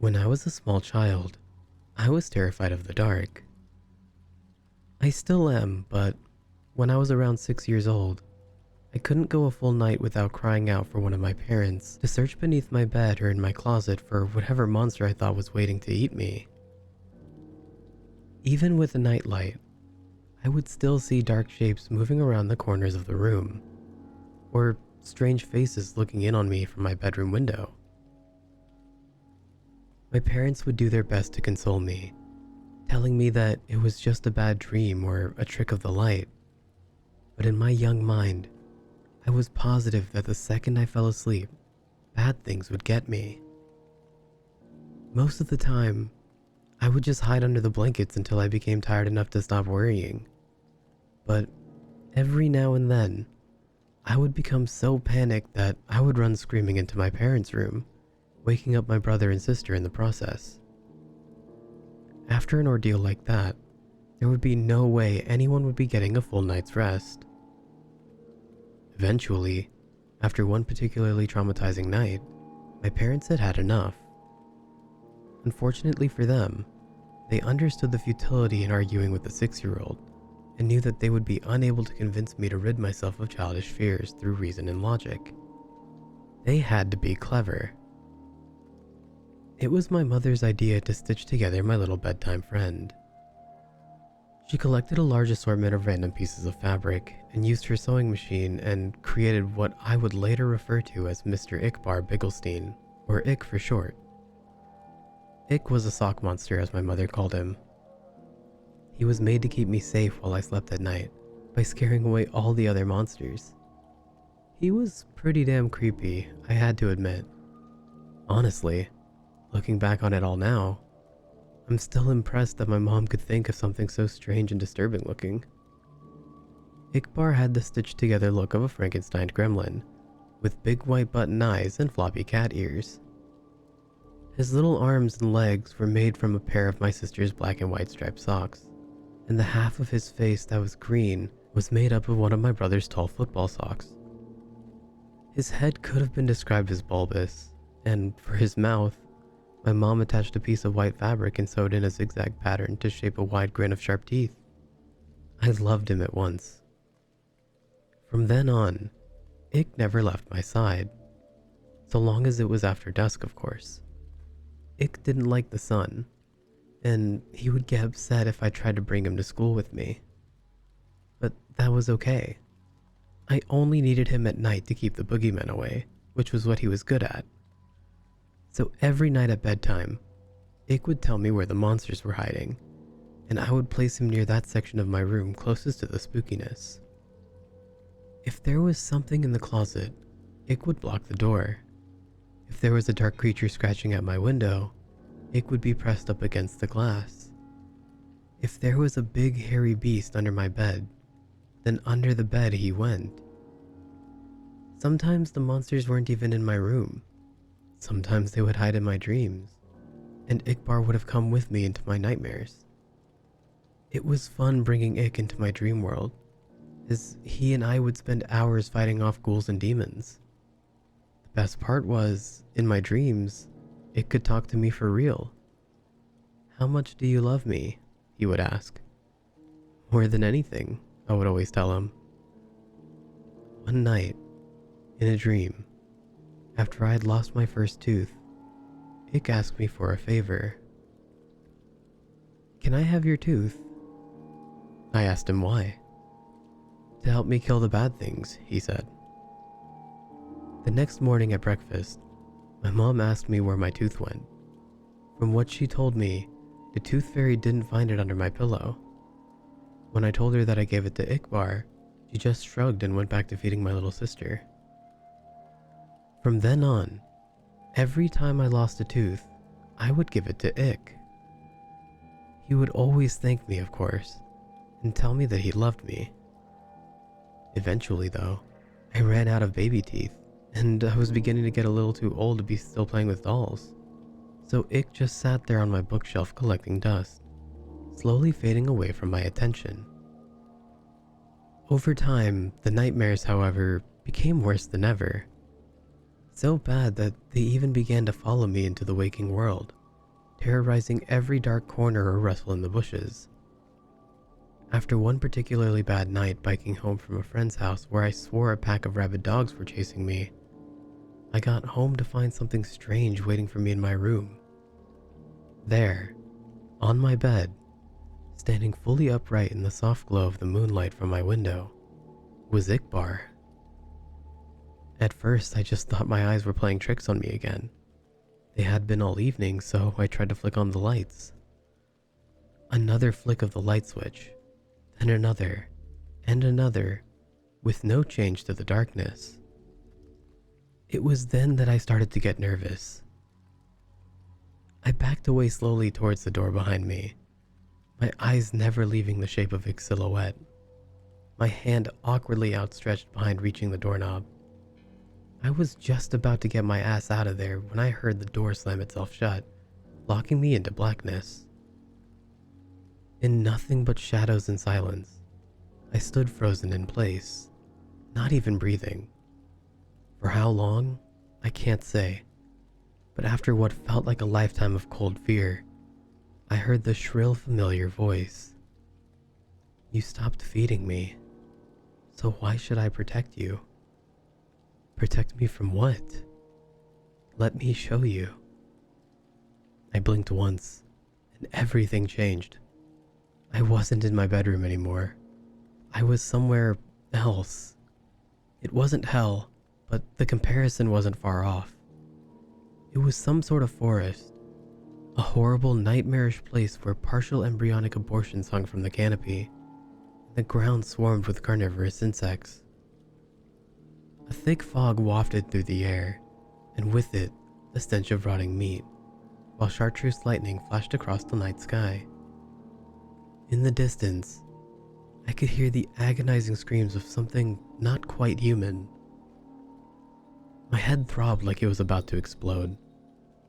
When I was a small child, I was terrified of the dark. I still am, but when I was around 6 years old, I couldn't go a full night without crying out for one of my parents to search beneath my bed or in my closet for whatever monster I thought was waiting to eat me. Even with a nightlight, I would still see dark shapes moving around the corners of the room, or strange faces looking in on me from my bedroom window. My parents would do their best to console me, telling me that it was just a bad dream or a trick of the light. But in my young mind, I was positive that the second I fell asleep, bad things would get me. Most of the time, I would just hide under the blankets until I became tired enough to stop worrying. But every now and then, I would become so panicked that I would run screaming into my parents' room, waking up my brother and sister in the process. After an ordeal like that, there would be no way anyone would be getting a full night's rest. Eventually, after one particularly traumatizing night, my parents had had enough. Unfortunately for them, they understood the futility in arguing with the 6-year-old and knew that they would be unable to convince me to rid myself of childish fears through reason and logic. They had to be clever. It was my mother's idea to stitch together my little bedtime friend. She collected a large assortment of random pieces of fabric and used her sewing machine and created what I would later refer to as Mr. Ickbarr Bigelsteine, or Ick for short. Ick was a sock monster, as my mother called him. He was made to keep me safe while I slept at night by scaring away all the other monsters. He was pretty damn creepy, I had to admit. Honestly, looking back on it all now, I'm still impressed that my mom could think of something so strange and disturbing looking. Ickbarr had the stitched together look of a Frankenstein gremlin, with big white button eyes and floppy cat ears. His little arms and legs were made from a pair of my sister's black and white striped socks, and the half of his face that was green was made up of one of my brother's tall football socks. His head could have been described as bulbous, and for his mouth, my mom attached a piece of white fabric and sewed in a zigzag pattern to shape a wide grin of sharp teeth. I loved him at once. From then on, Ick never left my side, so long as it was after dusk, of course. Ick didn't like the sun, and he would get upset if I tried to bring him to school with me. But that was okay. I only needed him at night to keep the boogeymen away, which was what he was good at. So every night at bedtime, Ick would tell me where the monsters were hiding, and I would place him near that section of my room closest to the spookiness. If there was something in the closet, Ick would block the door. If there was a dark creature scratching at my window, Ick would be pressed up against the glass. If there was a big hairy beast under my bed, then under the bed he went. Sometimes the monsters weren't even in my room. Sometimes they would hide in my dreams, and Ickbarr would have come with me into my nightmares. It was fun bringing Ick into my dream world, as he and I would spend hours fighting off ghouls and demons. The best part was, in my dreams, Ick could talk to me for real. "How much do you love me?" he would ask. "More than anything," I would always tell him. One night, in a dream, after I had lost my first tooth, Ick asked me for a favor. "Can I have your tooth?" I asked him why. "To help me kill the bad things," he said. The next morning at breakfast, my mom asked me where my tooth went. From what she told me, the tooth fairy didn't find it under my pillow. When I told her that I gave it to Ickbarr, she just shrugged and went back to feeding my little sister. From then on, every time I lost a tooth, I would give it to Ick. He would always thank me, of course, and tell me that he loved me. Eventually, though, I ran out of baby teeth, and I was beginning to get a little too old to be still playing with dolls. So Ick just sat there on my bookshelf collecting dust, slowly fading away from my attention. Over time, the nightmares, however, became worse than ever. So bad that they even began to follow me into the waking world, terrorizing every dark corner or rustle in the bushes. After one particularly bad night biking home from a friend's house where I swore a pack of rabid dogs were chasing me, I got home to find something strange waiting for me in my room. There, on my bed, standing fully upright in the soft glow of the moonlight from my window, was Ickbarr. At first, I just thought my eyes were playing tricks on me again. They had been all evening, so I tried to flick on the lights. Another flick of the light switch, then another, and another, with no change to the darkness. It was then that I started to get nervous. I backed away slowly towards the door behind me, my eyes never leaving the shape of Ick's silhouette, my hand awkwardly outstretched behind reaching the doorknob. I was just about to get my ass out of there when I heard the door slam itself shut, locking me into blackness. In nothing but shadows and silence, I stood frozen in place, not even breathing. For how long, I can't say, but after what felt like a lifetime of cold fear, I heard the shrill, familiar voice. "You stopped feeding me, so why should I protect you?" Protect me from what? Let me show you. I blinked once, and everything changed. I wasn't in my bedroom anymore. I was somewhere else. It wasn't hell, but the comparison wasn't far off. It was some sort of forest, a horrible, nightmarish place where partial embryonic abortions hung from the canopy, and the ground swarmed with carnivorous insects. A thick fog wafted through the air, and with it, the stench of rotting meat, while chartreuse lightning flashed across the night sky. In the distance, I could hear the agonizing screams of something not quite human. My head throbbed like it was about to explode,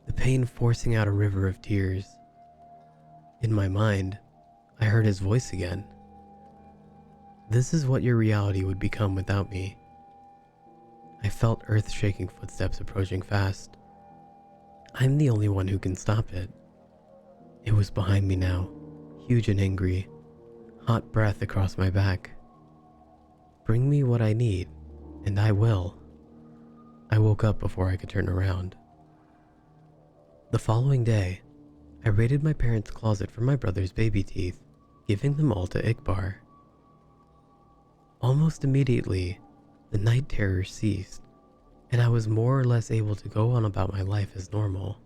the pain forcing out a river of tears. In my mind, I heard his voice again. "This is what your reality would become without me." I felt earth-shaking footsteps approaching fast. I'm the only one who can stop it. It was behind me now, huge and angry, hot breath across my back. Bring me what I need, and I will. I woke up before I could turn around. The following day, I raided my parents' closet for my brother's baby teeth, giving them all to Ickbarr. Almost immediately, the night terrors ceased, and I was more or less able to go on about my life as normal.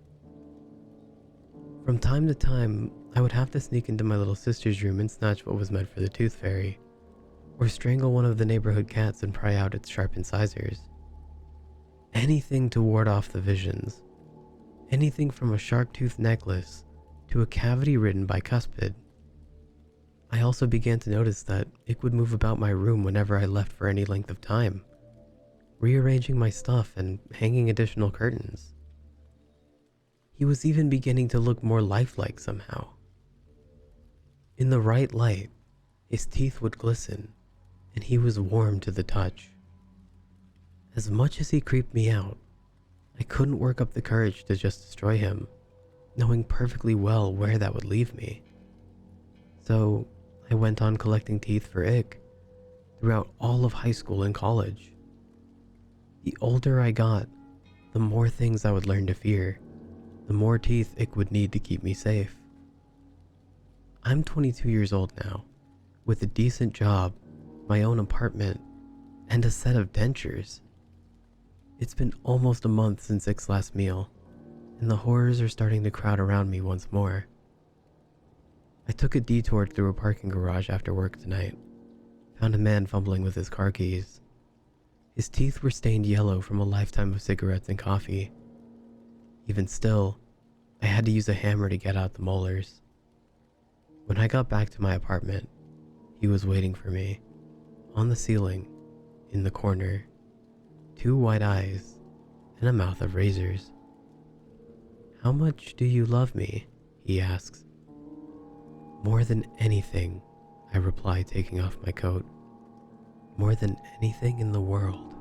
From time to time, I would have to sneak into my little sister's room and snatch what was meant for the tooth fairy, or strangle one of the neighborhood cats and pry out its sharp incisors. Anything to ward off the visions. Anything from a shark-tooth necklace to a cavity ridden bicuspid. I also began to notice that it would move about my room whenever I left for any length of time, rearranging my stuff and hanging additional curtains. He was even beginning to look more lifelike somehow. In the right light, his teeth would glisten, and he was warm to the touch. As much as he creeped me out, I couldn't work up the courage to just destroy him, knowing perfectly well where that would leave me. So I went on collecting teeth for Ick throughout all of high school and college. The older I got, the more things I would learn to fear, the more teeth Ick would need to keep me safe. I'm 22 years old now, with a decent job, my own apartment, and a set of dentures. It's been almost a month since Ick's last meal, and the horrors are starting to crowd around me once more. I took a detour through a parking garage after work tonight, found a man fumbling with his car keys. His teeth were stained yellow from a lifetime of cigarettes and coffee. Even still, I had to use a hammer to get out the molars. When I got back to my apartment, he was waiting for me, on the ceiling, in the corner, 2 white eyes, and a mouth of razors. "How much do you love me?" he asks. "More than anything," I reply, taking off my coat. "More than anything in the world."